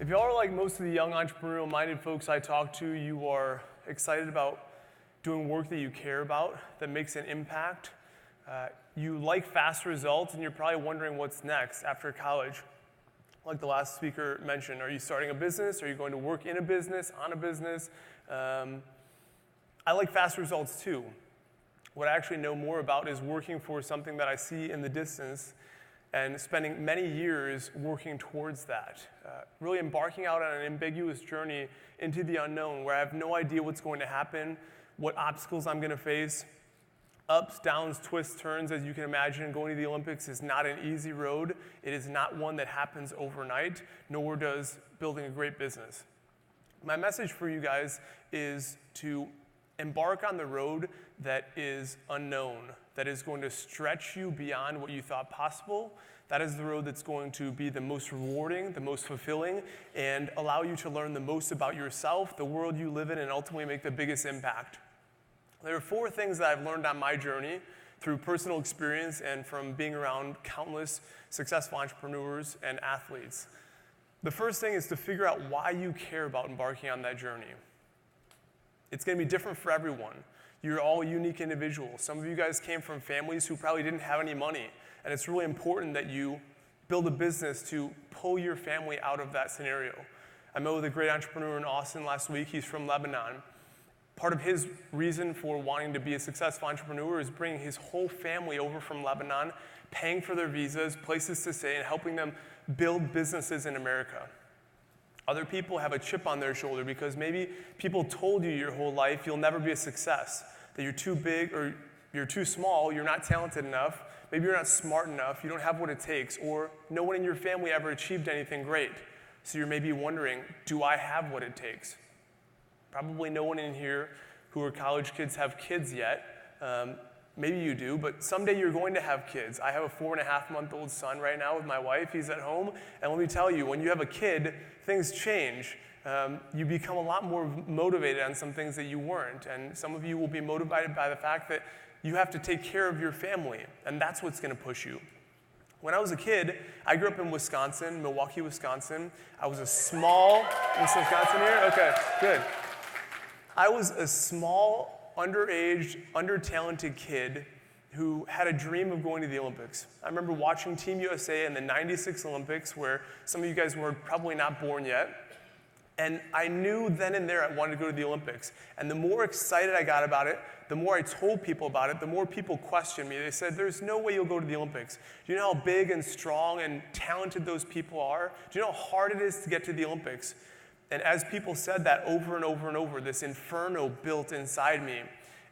If y'all are like most of the young entrepreneurial-minded folks I talk to, you are excited about doing work that you care about, that makes an impact. You like fast results, and you're probably wondering what's next after college. Like the last speaker mentioned, are you starting a business? Are you going to work in a business, on a business? I like fast results too. What I actually know more about is working for something that I see in the distance and spending many years working towards that. Really embarking out on an ambiguous journey into the unknown where I have no idea what's going to happen, what obstacles I'm going to face. Ups, downs, twists, turns, as you can imagine. Going to the Olympics is not an easy road. It is not one that happens overnight, nor does building a great business. My message for you guys is to embark on the road that is unknown, that is going to stretch you beyond what you thought possible. That is the road that's going to be the most rewarding, the most fulfilling, and allow you to learn the most about yourself, the world you live in, and ultimately make the biggest impact. There are 4 things that I've learned on my journey through personal experience and from being around countless successful entrepreneurs and athletes. The first thing is to figure out why you care about embarking on that journey. It's going to be different for everyone. You're all unique individuals. Some of you guys came from families who probably didn't have any money, and it's really important that you build a business to pull your family out of that scenario. I met with a great entrepreneur in Austin last week. He's from Lebanon. Part of his reason for wanting to be a successful entrepreneur is bringing his whole family over from Lebanon, paying for their visas, places to stay, and helping them build businesses in America. Other people have a chip on their shoulder because maybe people told you your whole life you'll never be a success, that you're too big or you're too small, you're not talented enough, maybe you're not smart enough, you don't have what it takes, or no one in your family ever achieved anything great. So you're maybe wondering, do I have what it takes? Probably no one in here who are college kids have kids yet. Maybe you do, but someday you're going to have kids. I have a 4.5-month-old son right now with my wife. He's at home. And let me tell you, when you have a kid, things change. You become a lot more motivated on some things that you weren't. And some of you will be motivated by the fact that you have to take care of your family. And that's what's going to push you. When I was a kid, I grew up in Wisconsin, Milwaukee, Wisconsin. I was a small, in Wisconsin here? Okay, good. I was a small, underage, under-talented kid who had a dream of going to the Olympics. I remember watching Team USA in the '96 Olympics, where some of you guys were probably not born yet. And I knew then and there I wanted to go to the Olympics. And the more excited I got about it, the more I told people about it, the more people questioned me. They said, there's no way you'll go to the Olympics. Do you know how big and strong and talented those people are? Do you know how hard it is to get to the Olympics? And as people said that over and over and over, this inferno built inside me.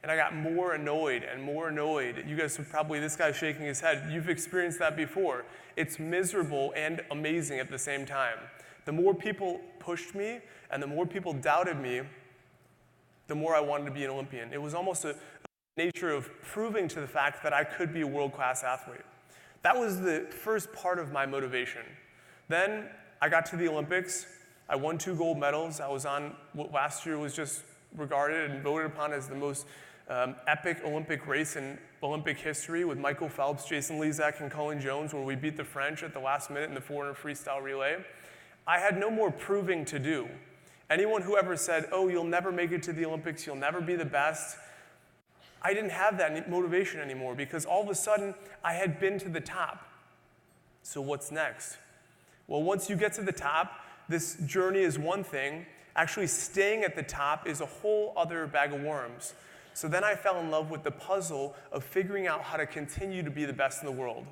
And I got more annoyed and more annoyed. You guys would probably, this guy's shaking his head. You've experienced that before. It's miserable and amazing at the same time. The more people pushed me and the more people doubted me, the more I wanted to be an Olympian. It was almost a nature of proving to the fact that I could be a world-class athlete. That was the first part of my motivation. Then I got to the Olympics. I won 2 gold medals. I was on what last year was just regarded and voted upon as the most epic Olympic race in Olympic history with Michael Phelps, Jason Lezak, and Cullen Jones, where we beat the French at the last minute in the 400 freestyle relay. I had no more proving to do. Anyone who ever said, oh, you'll never make it to the Olympics, you'll never be the best, I didn't have that motivation anymore because all of a sudden I had been to the top. So what's next? Well, once you get to the top, this journey is one thing. Actually staying at the top is a whole other bag of worms. So then I fell in love with the puzzle of figuring out how to continue to be the best in the world.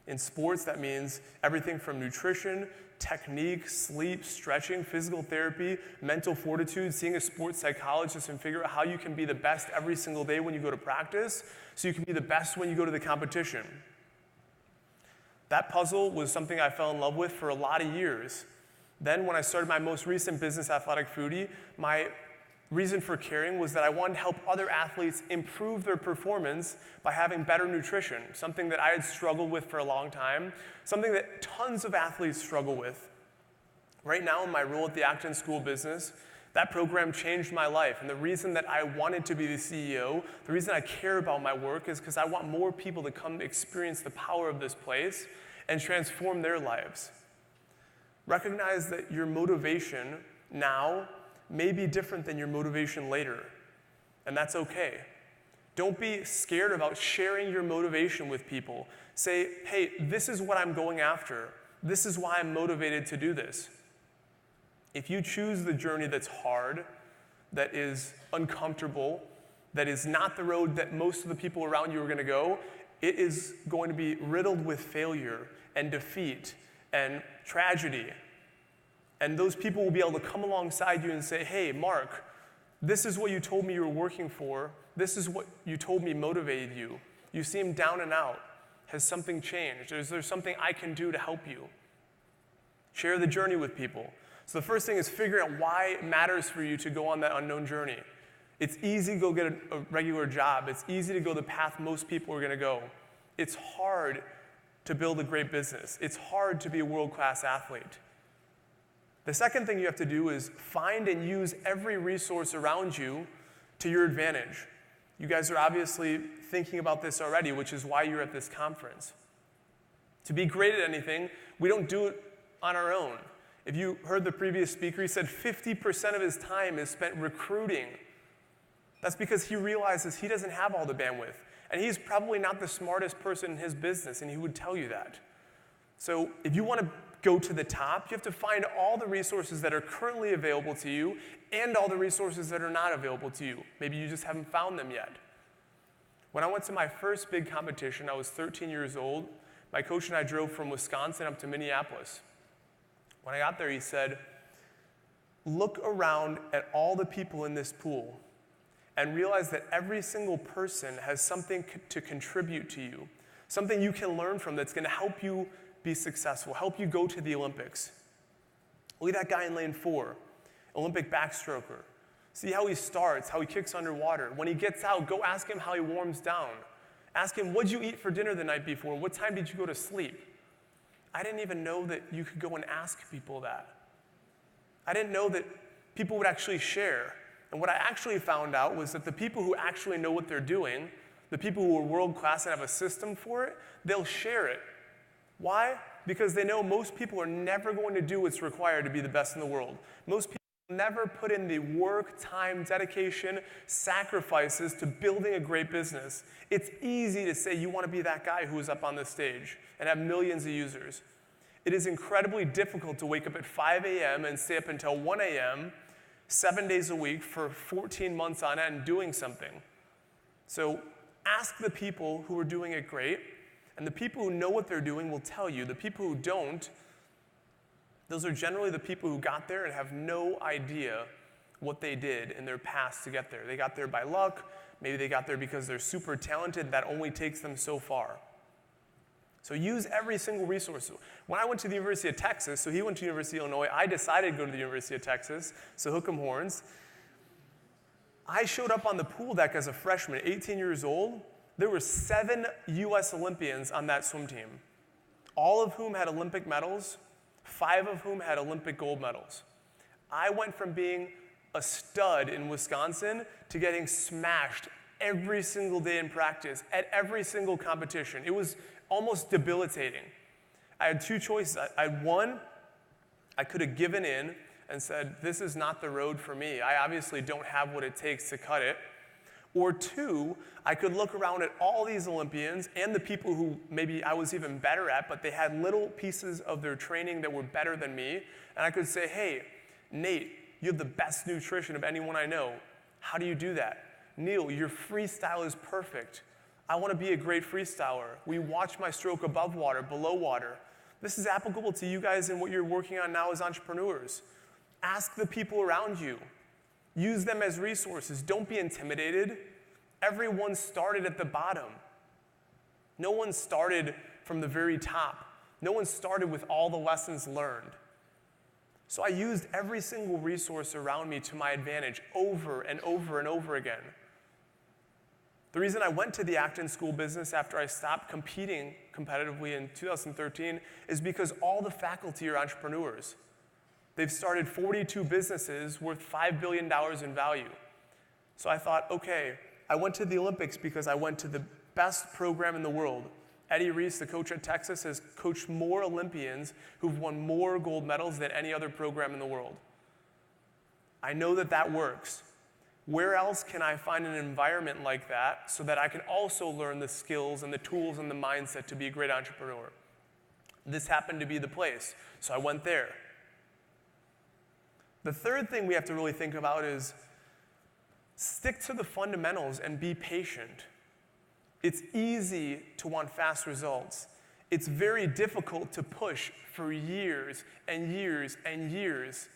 In sports, that means everything from nutrition, technique, sleep, stretching, physical therapy, mental fortitude, seeing a sports psychologist and figure out how you can be the best every single day when you go to practice so you can be the best when you go to the competition. That puzzle was something I fell in love with for a lot of years. Then when I started my most recent business, Athletic Foodie, my reason for caring was that I wanted to help other athletes improve their performance by having better nutrition, something that I had struggled with for a long time, something that tons of athletes struggle with. Right now in my role at the Acton School of Business, that program changed my life. And the reason that I wanted to be the CEO, the reason I care about my work is because I want more people to come experience the power of this place and transform their lives. Recognize that your motivation now may be different than your motivation later, and that's okay. Don't be scared about sharing your motivation with people. Say, hey, this is what I'm going after. This is why I'm motivated to do this. If you choose the journey that's hard, that is uncomfortable, that is not the road that most of the people around you are going to go, it is going to be riddled with failure and defeat and tragedy. And those people will be able to come alongside you and say, hey, Mark, this is what you told me you were working for. This is what you told me motivated you. You seem down and out. Has something changed? Is there something I can do to help you? Share the journey with people. So the first thing is figure out why it matters for you to go on that unknown journey. It's easy to go get a regular job. It's easy to go the path most people are going to go. It's hard to build a great business. It's hard to be a world-class athlete. The second thing you have to do is find and use every resource around you to your advantage. You guys are obviously thinking about this already, which is why you're at this conference. To be great at anything, we don't do it on our own. If you heard the previous speaker, he said 50% of his time is spent recruiting. That's because he realizes he doesn't have all the bandwidth. And he's probably not the smartest person in his business, and he would tell you that. So if you want to go to the top, you have to find all the resources that are currently available to you and all the resources that are not available to you. Maybe you just haven't found them yet. When I went to my first big competition, I was 13 years old. My coach and I drove from Wisconsin up to Minneapolis. When I got there, he said, look around at all the people in this pool and realize that every single person has something to contribute to you, something you can learn from that's going to help you be successful, help you go to the Olympics. Look at that guy in lane 4, Olympic backstroker. See how he starts, how he kicks underwater. When he gets out, go ask him how he warms down. Ask him, what'd you eat for dinner the night before? What time did you go to sleep? I didn't even know that you could go and ask people that. I didn't know that people would actually share. And what I actually found out was that the people who actually know what they're doing, the people who are world-class and have a system for it, they'll share it. Why? Because they know most people are never going to do what's required to be the best in the world. Most people never put in the work, time, dedication, sacrifices to building a great business. It's easy to say you want to be that guy who is up on this stage and have millions of users. It is incredibly difficult to wake up at 5 a.m. and stay up until 1 a.m., 7 days a week for 14 months on end doing something. So ask the people who are doing it great, and the people who know what they're doing will tell you. The people who don't, those are generally the people who got there and have no idea what they did in their past to get there. They got there by luck. Maybe they got there because they're super talented. That only takes them so far. So use every single resource. When I went to the University of Texas, so he went to the University of Illinois, I decided to go to the University of Texas, so hook 'em horns. I showed up on the pool deck as a freshman, 18 years old. There were 7 U.S. Olympians on that swim team, all of whom had Olympic medals, 5 of whom had Olympic gold medals. I went from being a stud in Wisconsin to getting smashed every single day in practice, at every single competition. It was almost debilitating. I had 2 choices. One, I could have given in and said, this is not the road for me. I obviously don't have what it takes to cut it. Or 2, I could look around at all these Olympians and the people who maybe I was even better at, but they had little pieces of their training that were better than me. And I could say, hey, Nate, you have the best nutrition of anyone I know. How do you do that? Neil, your freestyle is perfect. I want to be a great freestyler. We watch my stroke above water, below water. This is applicable to you guys in what you're working on now as entrepreneurs. Ask the people around you. Use them as resources. Don't be intimidated. Everyone started at the bottom. No one started from the very top. No one started with all the lessons learned. So I used every single resource around me to my advantage over and over and over again. The reason I went to the Acton School business after I stopped competing competitively in 2013 is because all the faculty are entrepreneurs. They've started 42 businesses worth $5 billion in value. So I thought, okay, I went to the Olympics because I went to the best program in the world, Eddie Reese, the coach at Texas, has coached more Olympians who've won more gold medals than any other program in the world. I know that that works. Where else can I find an environment like that so that I can also learn the skills and the tools and the mindset to be a great entrepreneur? This happened to be the place, so I went there. The third thing we have to really think about is stick to the fundamentals and be patient. It's easy to want fast results. It's very difficult to push for years and years and years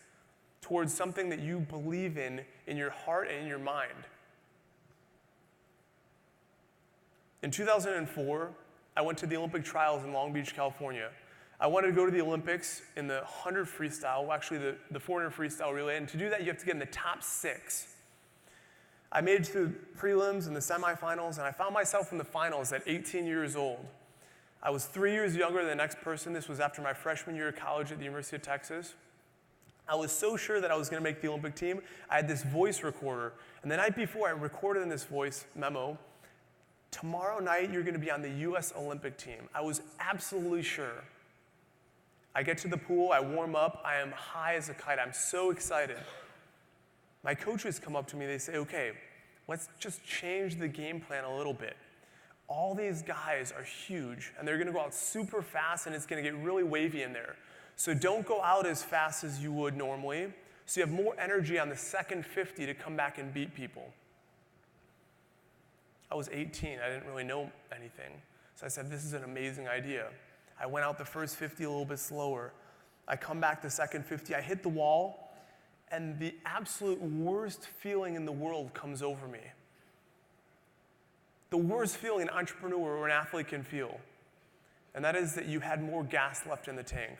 towards something that you believe in your heart and in your mind. In 2004, I went to the Olympic trials in Long Beach, California. I wanted to go to the Olympics in the 100 freestyle, actually the 400 freestyle relay, and to do that you have to get in the top 6. I made it to the prelims and the semifinals, and I found myself in the finals at 18 years old. I was 3 years younger than the next person. This was after my freshman year of college at the University of Texas. I was so sure that I was going to make the Olympic team, I had this voice recorder. And the night before, I recorded in this voice memo, tomorrow night you're going to be on the U.S. Olympic team. I was absolutely sure. I get to the pool, I warm up, I am high as a kite. I'm so excited. My coaches come up to me, they say, okay, let's just change the game plan a little bit. All these guys are huge, and they're going to go out super fast, and it's going to get really wavy in there. So don't go out as fast as you would normally, so you have more energy on the second 50 to come back and beat people. I was 18, I didn't really know anything. So I said, this is an amazing idea. I went out the first 50 a little bit slower. I come back the second 50, I hit the wall, and the absolute worst feeling in the world comes over me. The worst feeling an entrepreneur or an athlete can feel, and that is that you had more gas left in the tank.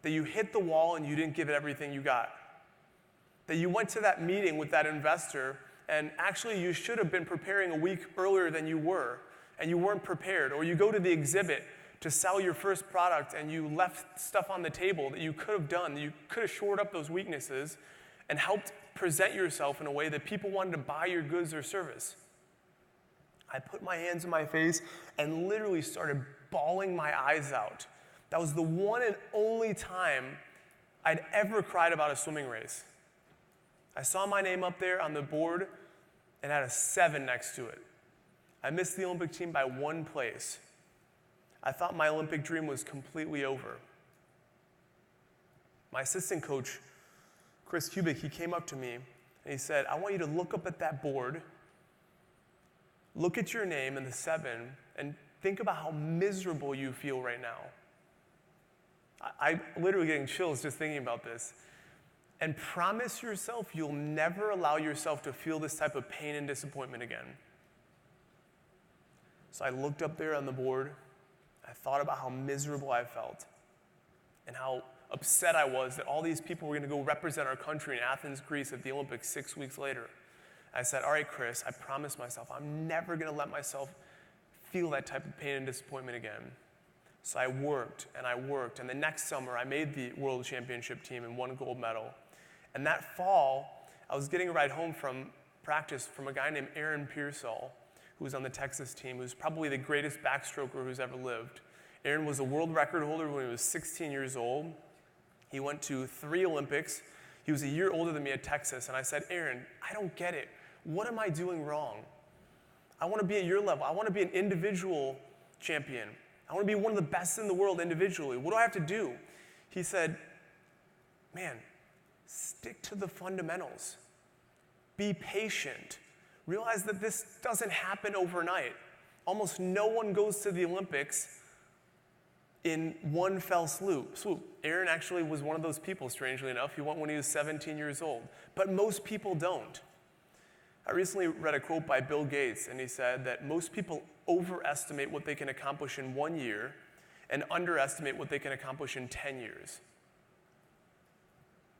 That you hit the wall and you didn't give it everything you got. That you went to that meeting with that investor, and actually you should have been preparing a week earlier than you were, and you weren't prepared. Or you go to the exhibit to sell your first product and you left stuff on the table that you could have done, that you could have shored up those weaknesses and helped present yourself in a way that people wanted to buy your goods or service. I put my hands in my face and literally started bawling my eyes out. That was the one and only time I'd ever cried about a swimming race. I saw my name up there on the board and had a 7 next to it. I missed the Olympic team by 1 place. I thought my Olympic dream was completely over. My assistant coach, Chris Kubik, he came up to me and he said, I want you to look up at that board, look at your name and the 7, and think about how miserable you feel right now. I'm literally getting chills just thinking about this. And promise yourself you'll never allow yourself to feel this type of pain and disappointment again. So I looked up there on the board. I thought about how miserable I felt and how upset I was that all these people were going to go represent our country in Athens, Greece at the Olympics 6 weeks later. I said, all right, Chris, I promised myself I'm never going to let myself feel that type of pain and disappointment again. So I worked, and the next summer I made the World Championship team and won a gold medal. And that fall, I was getting a ride home from practice from a guy named Aaron Pearsall, who was on the Texas team, who's probably the greatest backstroker who's ever lived. Aaron was a world record holder when he was 16 years old. He went to 3 Olympics. He was a year older than me at Texas, and I said, Aaron, I don't get it. What am I doing wrong? I want to be at your level. I want to be an individual champion. I want to be one of the best in the world individually. What do I have to do? He said, man, stick to the fundamentals. Be patient. Realize that this doesn't happen overnight. Almost no one goes to the Olympics in one fell swoop. Aaron actually was one of those people, strangely enough. He went when he was 17 years old. But most people don't. I recently read a quote by Bill Gates, and he said that most people overestimate what they can accomplish in 1 year and underestimate what they can accomplish in 10 years.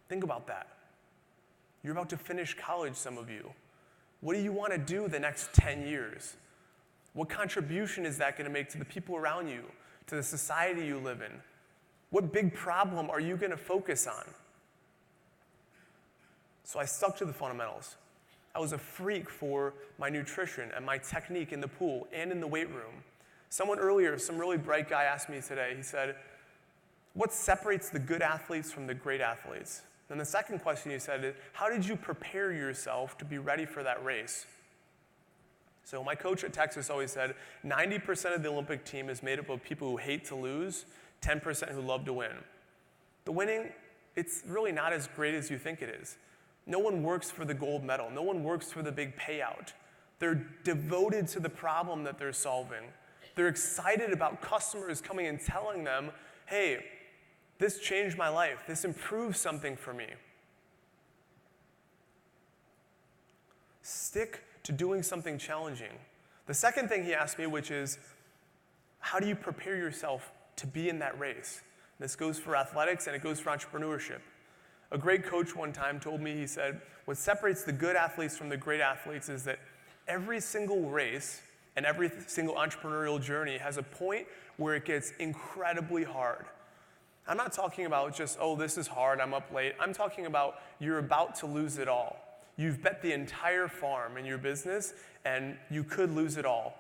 Think about that. You're about to finish college, some of you. What do you want to do the next 10 years? What contribution is that going to make to the people around you, to the society you live in? What big problem are you going to focus on? So I stuck to the fundamentals. I was a freak for my nutrition and my technique in the pool and in the weight room. Someone earlier, some really bright guy asked me today, he said, what separates the good athletes from the great athletes? And the second question he said is, how did you prepare yourself to be ready for that race? So my coach at Texas always said, 90% of the Olympic team is made up of people who hate to lose, 10% who love to win. The winning, it's really not as great as you think it is. No one works for the gold medal. No one works for the big payout. They're devoted to the problem that they're solving. They're excited about customers coming and telling them, hey, this changed my life. This improved something for me. Stick to doing something challenging. The second thing he asked me, which is, how do you prepare yourself to be in that race? This goes for athletics and it goes for entrepreneurship. A great coach one time told me, he said, what separates the good athletes from the great athletes is that every single race and every single entrepreneurial journey has a point where it gets incredibly hard. I'm not talking about just, oh, this is hard, I'm up late. I'm talking about you're about to lose it all. You've bet the entire farm in your business, and you could lose it all.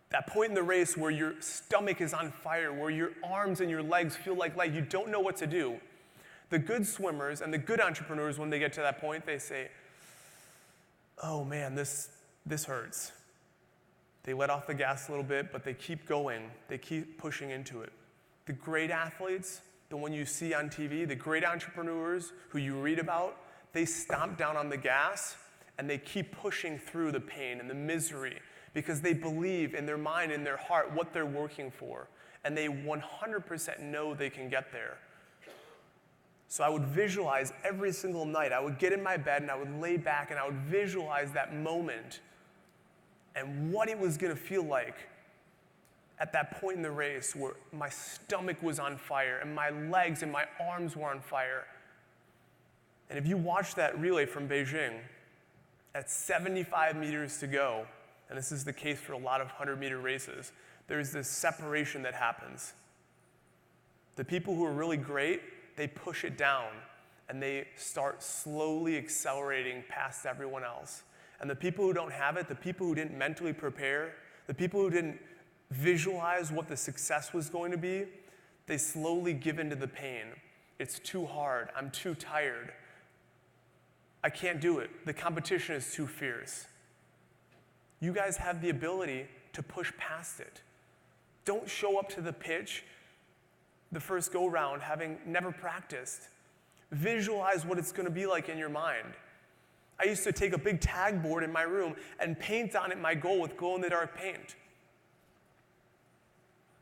That point in the race where your stomach is on fire, where your arms and your legs feel like you don't know what to do. The good swimmers and the good entrepreneurs, when they get to that point, they say, oh man, this hurts. They let off the gas a little bit, but they keep going. They keep pushing into it. The great athletes, the one you see on TV, the great entrepreneurs who you read about, they stomp down on the gas and they keep pushing through the pain and the misery because they believe in their mind, in their heart, what they're working for. And they 100% know they can get there. So I would visualize every single night. I would get in my bed and I would lay back and I would visualize that moment and what it was going to feel like at that point in the race where my stomach was on fire and my legs and my arms were on fire. And if you watch that relay from Beijing, at 75 meters to go, and this is the case for a lot of 100-meter races, there's this separation that happens. The people who are really great, they push it down, and they start slowly accelerating past everyone else. And the people who don't have it, the people who didn't mentally prepare, the people who didn't visualize what the success was going to be, they slowly give into the pain. It's too hard. I'm too tired. I can't do it. The competition is too fierce. You guys have the ability to push past it. Don't show up to the pitch the first go-round having never practiced. Visualize what it's going to be like in your mind. I used to take a big tag board in my room and paint on it my goal with glow-in-the-dark paint.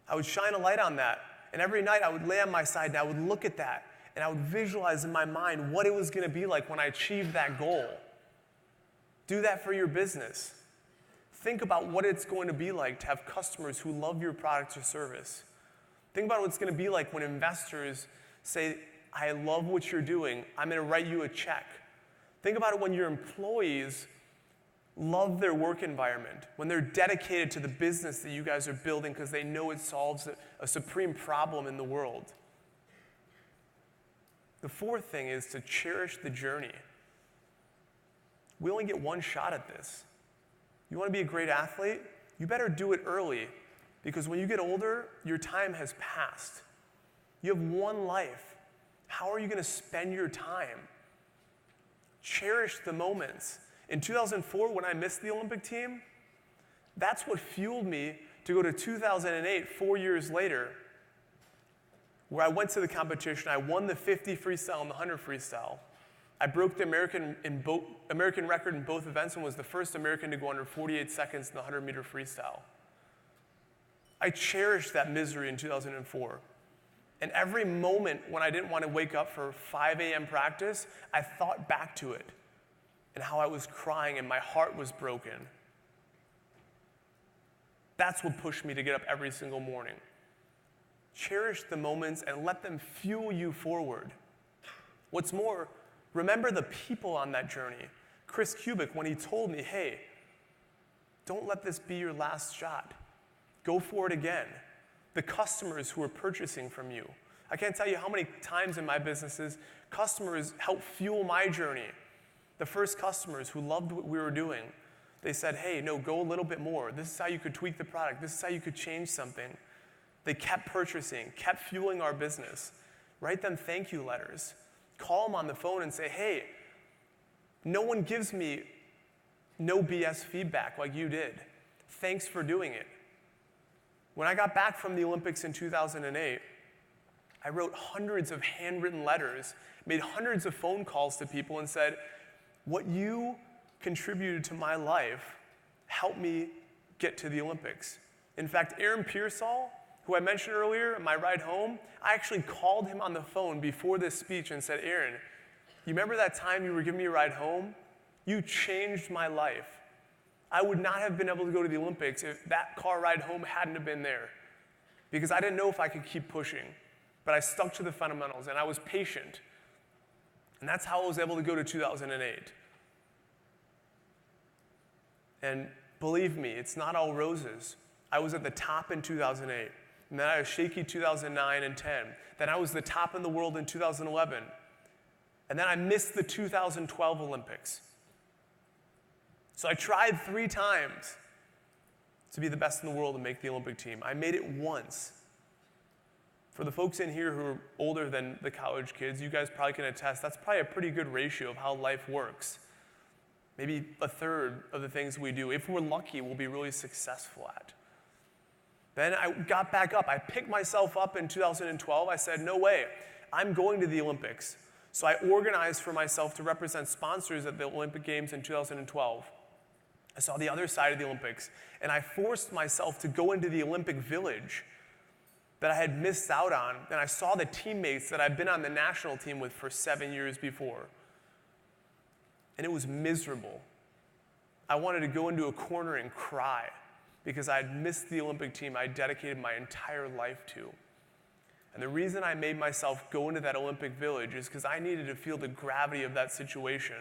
I would shine a light on that, and every night I would lay on my side and I would look at that, and I would visualize in my mind what it was going to be like when I achieved that goal. Do that for your business. Think about what it's going to be like to have customers who love your product or service. Think about what it's going to be like when investors say, I love what you're doing, I'm going to write you a check. Think about it when your employees love their work environment, when they're dedicated to the business that you guys are building because they know it solves a supreme problem in the world. The fourth thing is to cherish the journey. We only get one shot at this. You want to be a great athlete? You better do it early, because when you get older, your time has passed. You have one life. How are you going to spend your time? Cherish the moments. In 2004, when I missed the Olympic team, that's what fueled me to go to 2008, 4 years later, where I went to the competition. I won the 50 freestyle and the 100 freestyle. I broke the American record in both events and was the first American to go under 48 seconds in the 100-meter freestyle. I cherished that misery in 2004. And every moment when I didn't want to wake up for 5 a.m. practice, I thought back to it and how I was crying and my heart was broken. That's what pushed me to get up every single morning. Cherish the moments and let them fuel you forward. What's more, remember the people on that journey. Chris Kubik, when he told me, hey, don't let this be your last shot. Go for it again. The customers who are purchasing from you. I can't tell you how many times in my businesses, customers help fuel my journey. The first customers who loved what we were doing. They said, hey, no, go a little bit more. This is how you could tweak the product. This is how you could change something. They kept purchasing, kept fueling our business. Write them thank you letters. Call them on the phone and say, hey, no one gives me no BS feedback like you did. Thanks for doing it. When I got back from the Olympics in 2008, I wrote hundreds of handwritten letters, made hundreds of phone calls to people and said, what you contributed to my life helped me get to the Olympics. In fact, Aaron Pearsall, who I mentioned earlier, my ride home, I actually called him on the phone before this speech and said, Aaron, you remember that time you were giving me a ride home? You changed my life. I would not have been able to go to the Olympics if that car ride home hadn't have been there, because I didn't know if I could keep pushing. But I stuck to the fundamentals, and I was patient. And that's how I was able to go to 2008. And believe me, it's not all roses. I was at the top in 2008. And then I was shaky 2009 and 10. Then I was the top in the world in 2011. And then I missed the 2012 Olympics. So I tried 3 times to be the best in the world and make the Olympic team. I made it once. For the folks in here who are older than the college kids, you guys probably can attest, that's probably a pretty good ratio of how life works. Maybe a third of the things we do, if we're lucky, we'll be really successful at. Then I got back up. I picked myself up in 2012. I said, no way, I'm going to the Olympics. So I organized for myself to represent sponsors at the Olympic Games in 2012. I saw the other side of the Olympics, and I forced myself to go into the Olympic Village that I had missed out on, and I saw the teammates that I'd been on the national team with for 7 years before. And it was miserable. I wanted to go into a corner and cry because I had missed the Olympic team I dedicated my entire life to. And the reason I made myself go into that Olympic Village is because I needed to feel the gravity of that situation,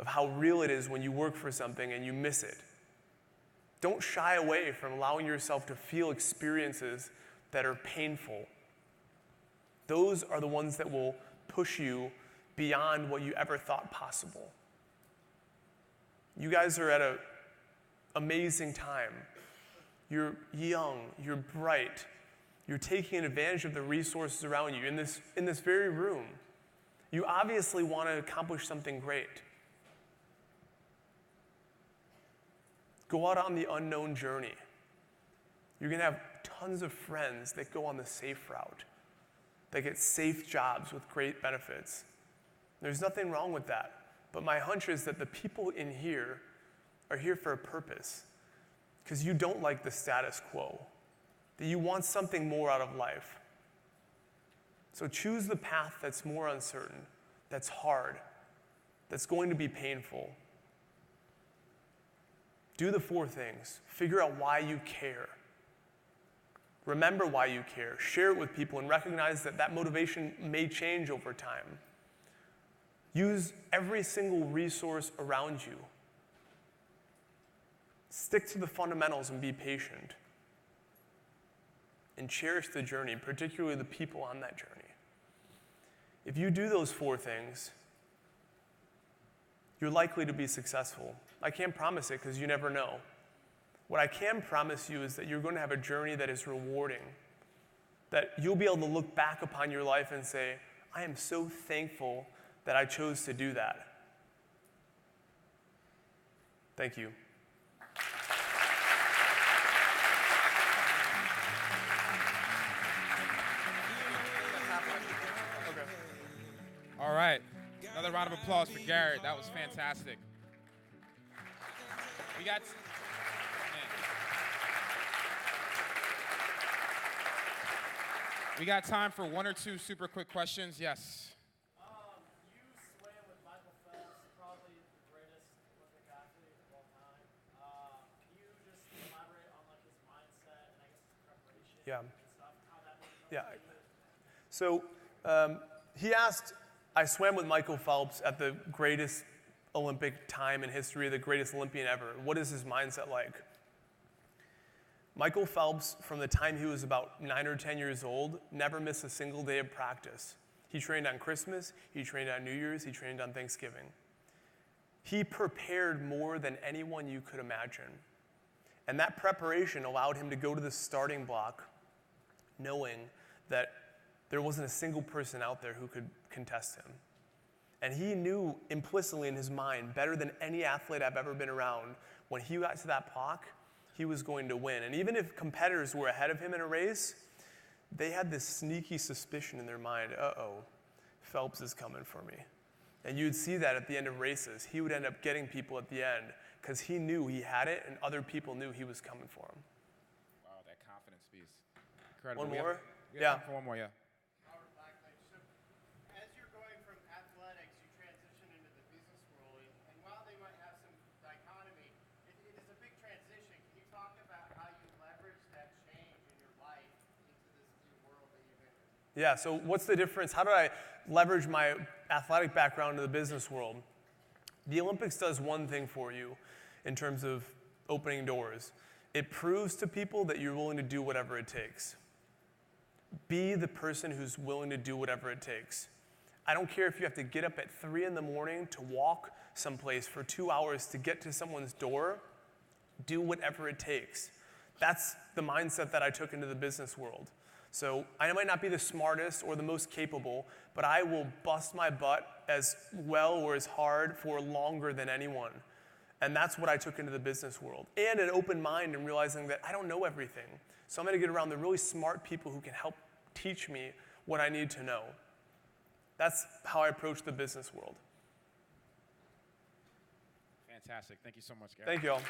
of how real it is when you work for something and you miss it. Don't shy away from allowing yourself to feel experiences that are painful. Those are the ones that will push you beyond what you ever thought possible. You guys are at an amazing time. You're young, you're bright, you're taking advantage of the resources around you in this very room. You obviously want to accomplish something great. Go out on the unknown journey. You're going to have tons of friends that go on the safe route, that get safe jobs with great benefits. There's nothing wrong with that. But my hunch is that the people in here are here for a purpose, because you don't like the status quo, that you want something more out of life. So choose the path that's more uncertain, that's hard, that's going to be painful. Do the 4 things. Figure out why you care. Remember why you care. Share it with people and recognize that that motivation may change over time. Use every single resource around you. Stick to the fundamentals and be patient. And cherish the journey, particularly the people on that journey. If you do those 4 things, you're likely to be successful. I can't promise it because you never know. What I can promise you is that you're going to have a journey that is rewarding, that you'll be able to look back upon your life and say, I am so thankful that I chose to do that. Thank you. All right. Another round of applause for Garrett. That was fantastic. We got time for 1 or 2 super quick questions. Yes. You swam with Michael Phelps, probably the greatest Olympic athlete of all time. Can you just elaborate on like his mindset and I guess his preparation and stuff, how that motivated you? So he asked, I swam with Michael Phelps at the greatest Olympic time in history, the greatest Olympian ever. What is his mindset like? Michael Phelps, from the time he was about 9 or 10 years old, never missed a single day of practice. He trained on Christmas, he trained on New Year's, he trained on Thanksgiving. He prepared more than anyone you could imagine. And that preparation allowed him to go to the starting block knowing that there wasn't a single person out there who could contest him. And he knew implicitly in his mind, better than any athlete I've ever been around, when he got to that block, he was going to win. And even if competitors were ahead of him in a race, they had this sneaky suspicion in their mind, uh-oh, Phelps is coming for me. And you'd see that at the end of races. He would end up getting people at the end because he knew he had it and other people knew he was coming for him. Wow, that confidence piece. Incredible. One more? We have time for one more, yeah. As you're going from athletics, you transition into the business world, and while they might have some dichotomy, it is a big transition. Can you talk about how you leverage that change in your life into this new world that you've entered? Yeah, so what's the difference? How do I leverage my athletic background to the business world? The Olympics does one thing for you in terms of opening doors. It proves to people that you're willing to do whatever it takes. Be the person who's willing to do whatever it takes. I don't care if you have to get up at 3 in the morning to walk someplace for 2 hours to get to someone's door. Do whatever it takes. That's the mindset that I took into the business world. So I might not be the smartest or the most capable, but I will bust my butt as well or as hard for longer than anyone. And that's what I took into the business world. And an open mind and realizing that I don't know everything. So I'm going to get around the really smart people who can help teach me what I need to know. That's how I approach the business world. Fantastic. Thank you so much, Garrett. Thank you all.